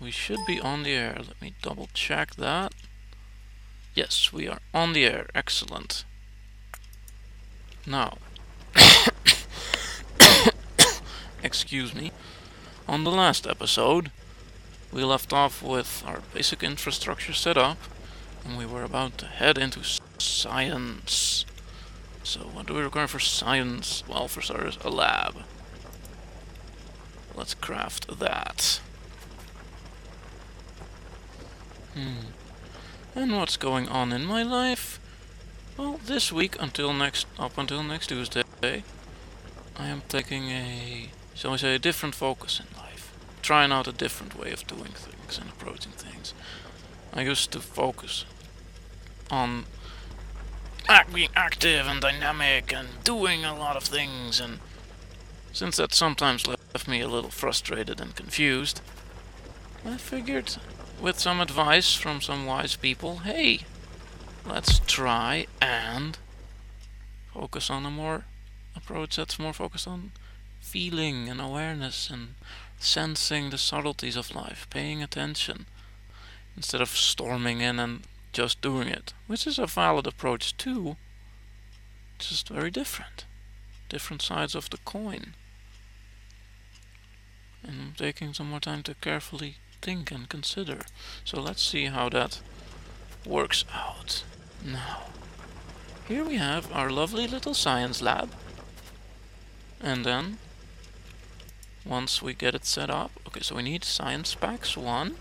We should be on the air. Let me double check that. Yes, we are on the air. Excellent. Now, excuse me. On the last episode, we left off with our basic infrastructure set up, and we were about to head into science. So, what do we require for science? Well, for starters, a lab. Let's craft that. And what's going on in my life? Well, this week up until next Tuesday, I am taking shall we say, a different focus in life. Trying out a different way of doing things and approaching things. I used to focus on being active and dynamic and doing a lot of things, and since that sometimes left me a little frustrated and confused, I figured, with some advice from some wise people, hey, let's try and focus on a more approach that's more focused on feeling and awareness and sensing the subtleties of life, paying attention, instead of storming in and just doing it, which is a valid approach too, just very different. Different sides of the coin. And I'm taking some more time to carefully think and consider. So let's see how that works out. Now, here we have our lovely little science lab. And then, once we get it set up, okay, so we need science packs 1.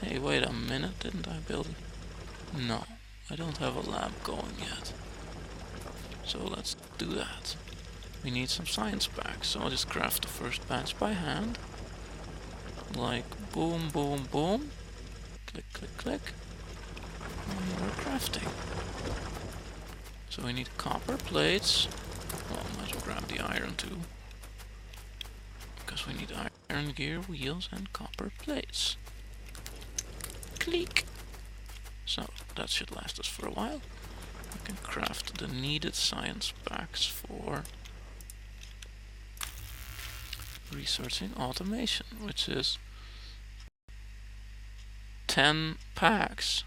Hey, wait a minute, didn't I build it? No, I don't have a lab going yet. So let's do that. We need some science packs, so I'll just craft the first batch by hand. Like boom, boom, boom. Click, click, click. And we're crafting. So we need copper plates. Well, might as well grab the iron too. Because we need iron gear, wheels, and copper plates. Click! So, that should last us for a while. We can craft the needed science packs for researching automation, which is 10 packs.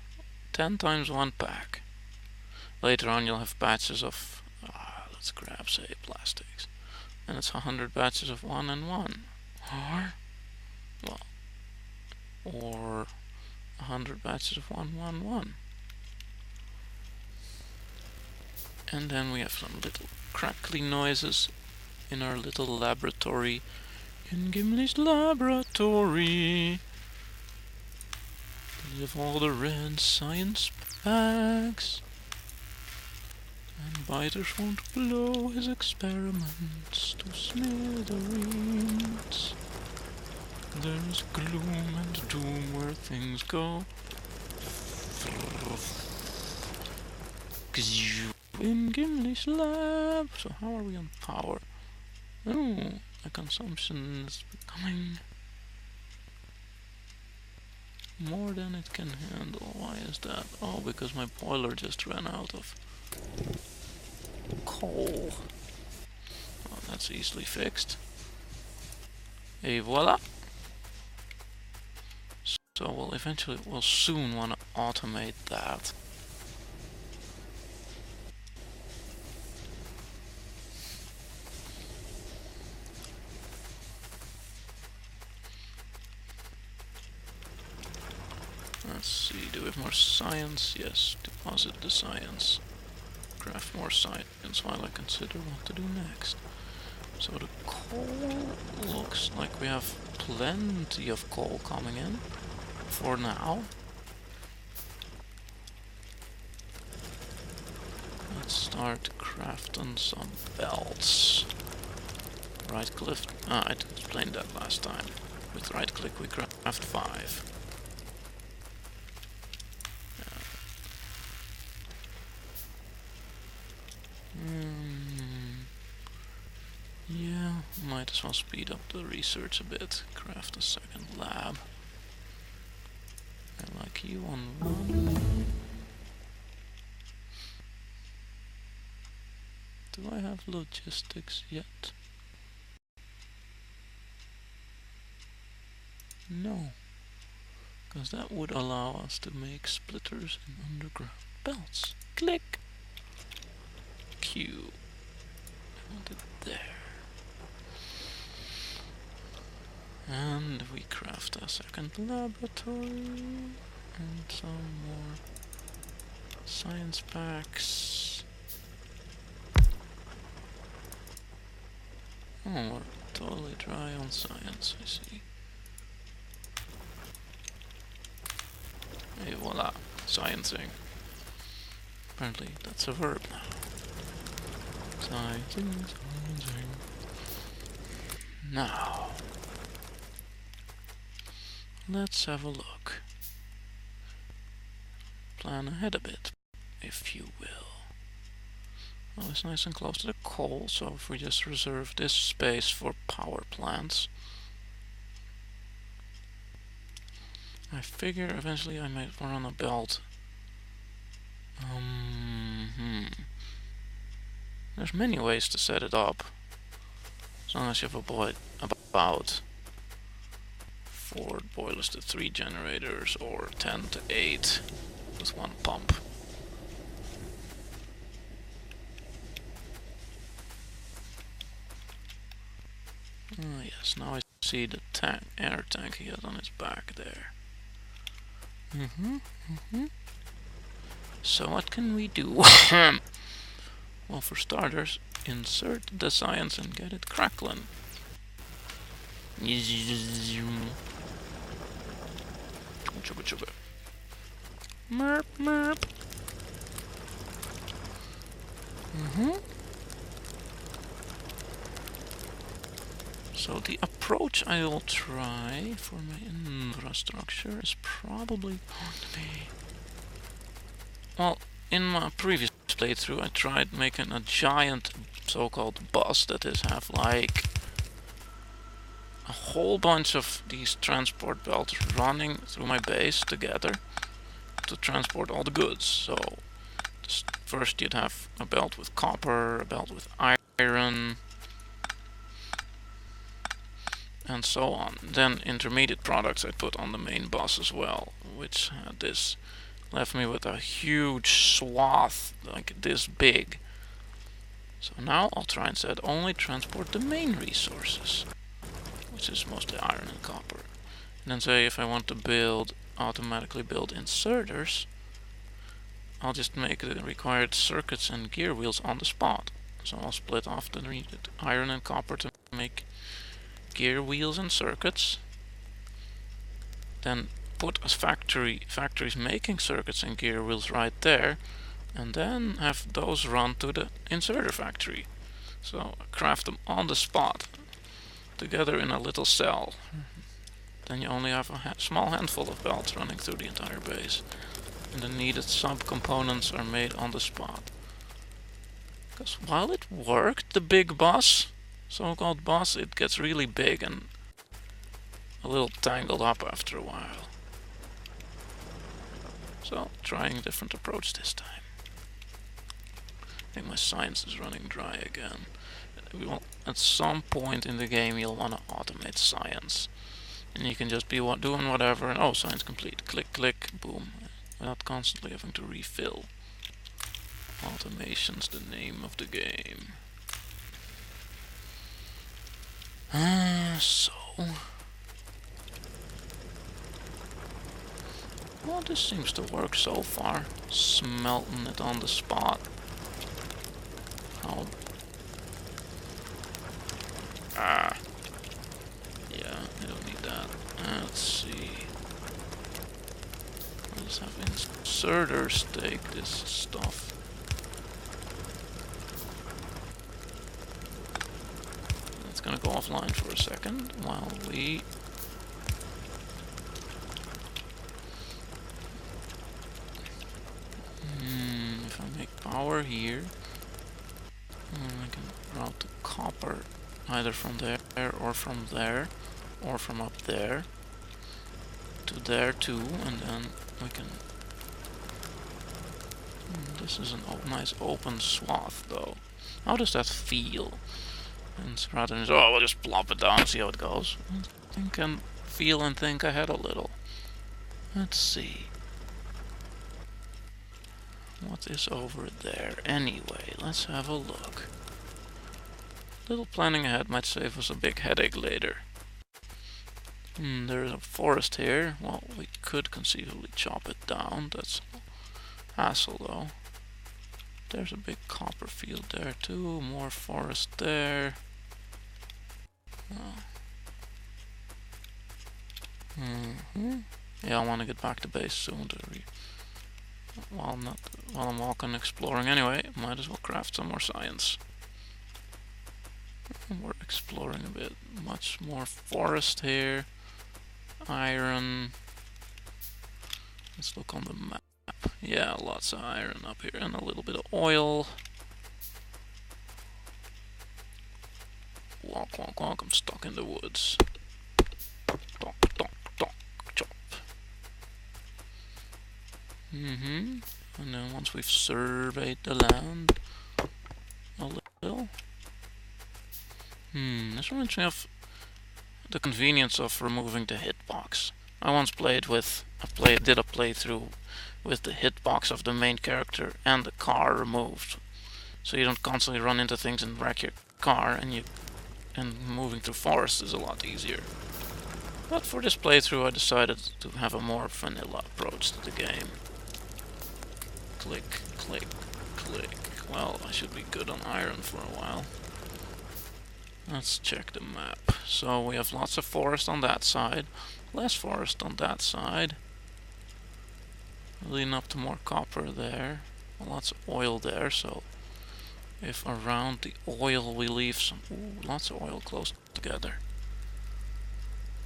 10 times 1 pack. Later on you'll have batches of, let's grab, say, plastics. And it's 100 batches of 1 and 1. Or 100 batches of 1, 1, 1. And then we have some little crackly noises in our little laboratory. In Gimli's laboratory. Live all the red science packs. And biters won't blow his experiments to smithereens. There's gloom and doom where things go. In Gimli's lab. So how are we on power? Oh, my consumption is becoming more than it can handle. Why is that? Oh, because my boiler just ran out of coal. Oh, that's easily fixed. Et voila! So we'll soon want to automate that. Let's see, do we have more science? Yes, deposit the science. Craft more science while I consider what to do next. So the coal looks like we have plenty of coal coming in for now. Let's start crafting some belts. Right click. I explained that last time. With right click we craft 5. Yeah, might as well speed up the research a bit. Craft a second lab. I like you on 1. Do I have logistics yet? No, because that would allow us to make splitters and underground belts. Click! Q. I want it there. And we craft a second laboratory and some more science packs. Oh, we're totally dry on science, I see. Hey, voila, sciencing. Apparently that's a verb now. Sciencing, sciencing. Now, let's have a look. Plan ahead a bit, if you will. Well, it's nice and close to the coal, so if we just reserve this space for power plants, I figure eventually I might run a belt. There's many ways to set it up, as long as you have about 4 boilers to 3 generators, or 10 to 8 with 1 pump. Oh yes, now I see the air tank he has on his back there. So what can we do? Well, for starters, insert the science and get it crackling. Merp, merp. So the approach I will try for my infrastructure is probably going to be... Well, in my previous playthrough I tried making a giant so-called bus that is have like a whole bunch of these transport belts running through my base together to transport all the goods. So first you'd have a belt with copper, a belt with iron, and so on. Then intermediate products I put on the main bus as well, which had this left me with a huge swath like this big. So now I'll try instead only transport the main resources, which is mostly iron and copper. And then say if I want to automatically build inserters, I'll just make the required circuits and gear wheels on the spot. So I'll split off the needed iron and copper to make gear wheels and circuits. Then put a factories making circuits and gear wheels right there, and then have those run to the inserter factory. So craft them on the spot together in a little cell. Then you only have a small handful of belts running through the entire base, and the needed sub-components are made on the spot. Because while it worked, the big boss, so-called boss, it gets really big and a little tangled up after a while. So, trying a different approach this time. I think my science is running dry again. At some point in the game you'll want to automate science. And you can just be doing whatever and oh, science complete. Click, click, boom. Without constantly having to refill. Automation's the name of the game. So... Well, this seems to work so far. Smelting it on the spot. How... Yeah, I don't need that. Let's see. I'll just have inserters take this stuff. It's gonna go offline for a second while we... if I make power here, I can route the copper either from there or from there or from up there to there too, and then we can... this is a nice open swath though. How does that feel? And rather than oh, we'll just plop it down and see how it goes. I think feel and think I had a little. Let's see. What is over there? Anyway, let's have a look. Little planning ahead might save us a big headache later. There's a forest here. Well, we could conceivably chop it down. That's hassle though. There's a big copper field there too. More forest there. Yeah, I want to get back to base soon. While I'm walking exploring anyway, might as well craft some more science. We're exploring a bit. Much more forest here. Iron. Let's look on the map. Yeah, lots of iron up here and a little bit of oil. Walk, walk, walk. I'm stuck in the woods. Donk, donk, donk, chop. And then once we've surveyed the land a little. This reminds me of the convenience of removing the hitbox. I once did a playthrough with the hitbox of the main character and the car removed, so you don't constantly run into things and wreck your car, and moving through forests is a lot easier. But for this playthrough I decided to have a more vanilla approach to the game. Click, click, click. Well, I should be good on iron for a while. Let's check the map. So we have lots of forest on that side, less forest on that side, leading up to more copper there, lots of oil there. So if around the oil we leave some, lots of oil close together.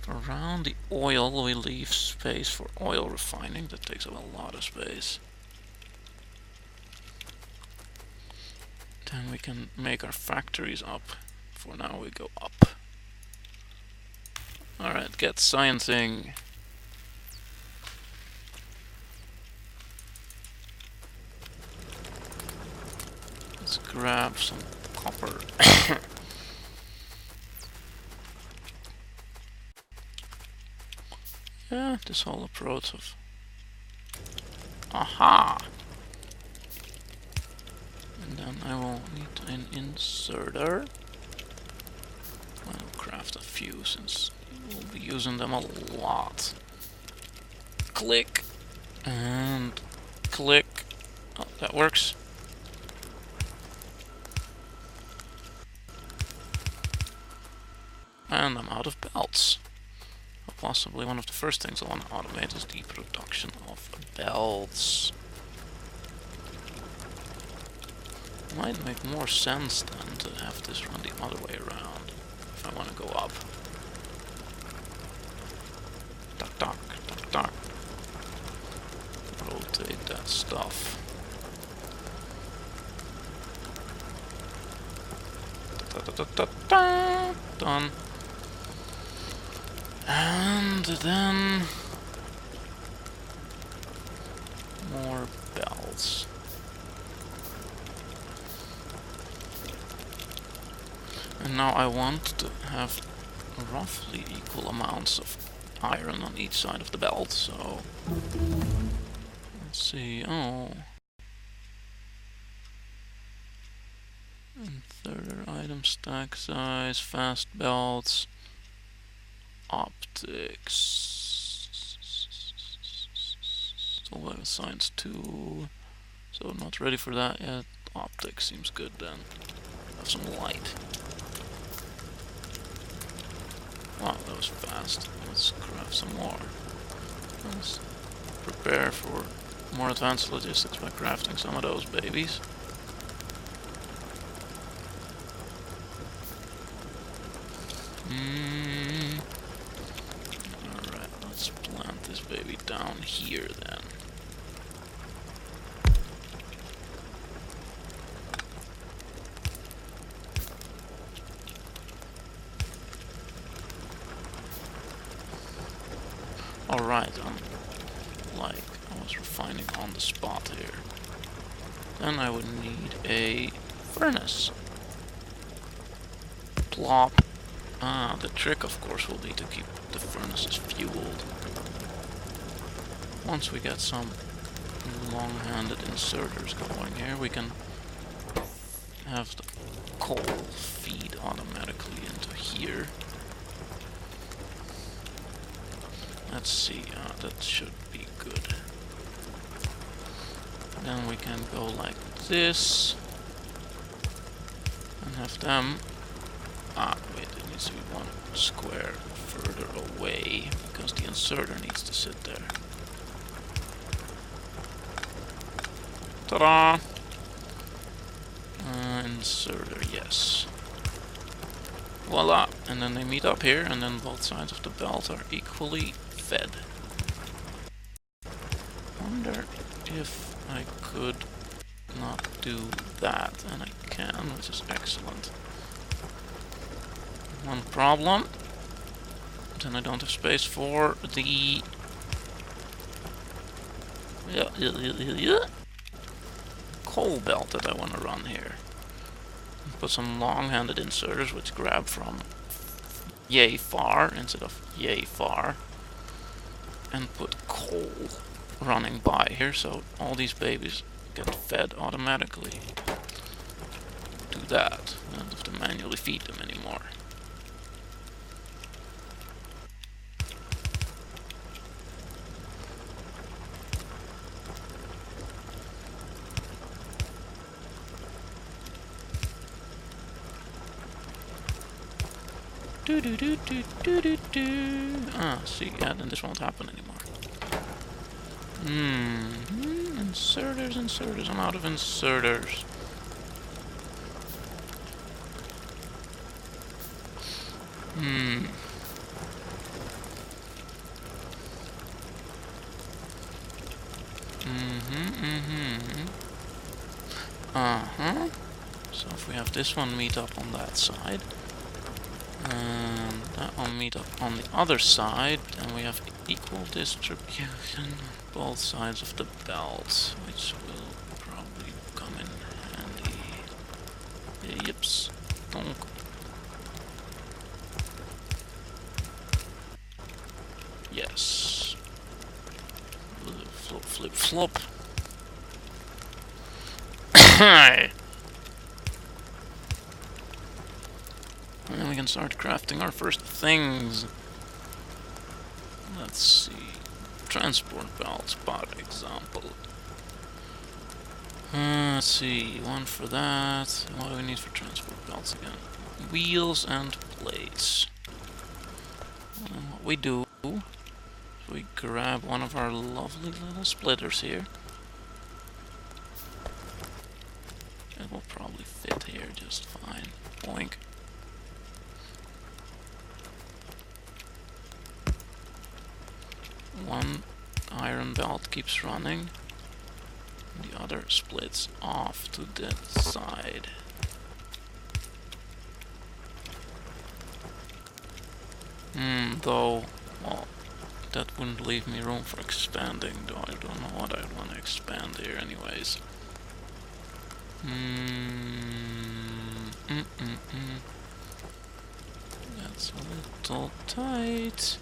If around the oil we leave space for oil refining, that takes up a lot of space. Then we can make our factories up. For now we go up. Alright, get sciencing. Let's grab some copper. Yeah, this whole approach of... Aha! And then I will need an inserter. I'll craft a few since we'll be using them a lot. Click and click. Oh, that works. And I'm out of belts. Possibly one of the first things I want to automate is the production of belts. Might make more sense than to have this run the other way around if I want to go up. Tuck, tuck, tuck, tuck. Rotate that stuff. Done. And then more belts. And now I want to have roughly equal amounts of iron on each side of the belt, so let's see. Oh, and third item stack size, fast belts, optics. Still have science 2, so not ready for that yet. Optics seems good then. Have some light. Wow, that was fast. Let's craft some more. Let's prepare for more advanced logistics by crafting some of those babies. Alright, let's plant this baby down here then. Alright, like I was refining on the spot here. Then I would need a furnace. Plop. Ah, the trick of course will be to keep the furnace is fueled. Once we get some long-handed inserters going here, we can have the coal feed automatically into here. Let's see, that should be good. Then we can go like this and have them. Wait, it needs to be one square further away because the inserter needs to sit there. Ta-da! Inserter, yes. Voila! And then they meet up here, and then both sides of the belt are equally fed. Wonder if I could not do that, and I can, which is excellent. One problem, then I don't have space for the coal belt that I want to run here. Put some long-handed inserters which grab from yay far instead of yay far, and put coal running by here so all these babies get fed automatically. Do that. I don't have to manually feed them anymore. Do do do do do do do. See, yeah, then this won't happen anymore. Inserters. I'm out of inserters. So if we have this one meet up on that side, and that one meet up on the other side, and we have equal distribution on both sides of the belt, which will probably come in handy. Yips. Donk. Yes. Flop, flip, flop. And then we can start crafting our first things. Let's see. Transport belts, by example. Let's see. One for that. What do we need for transport belts again? Wheels and plates. And what we do, we grab one of our lovely little splitters here. It will probably fit here just fine. Boink. One iron belt keeps running, the other splits off to that side. Though, well, that wouldn't leave me room for expanding, though I don't know what I'd want to expand here anyways. That's a little tight.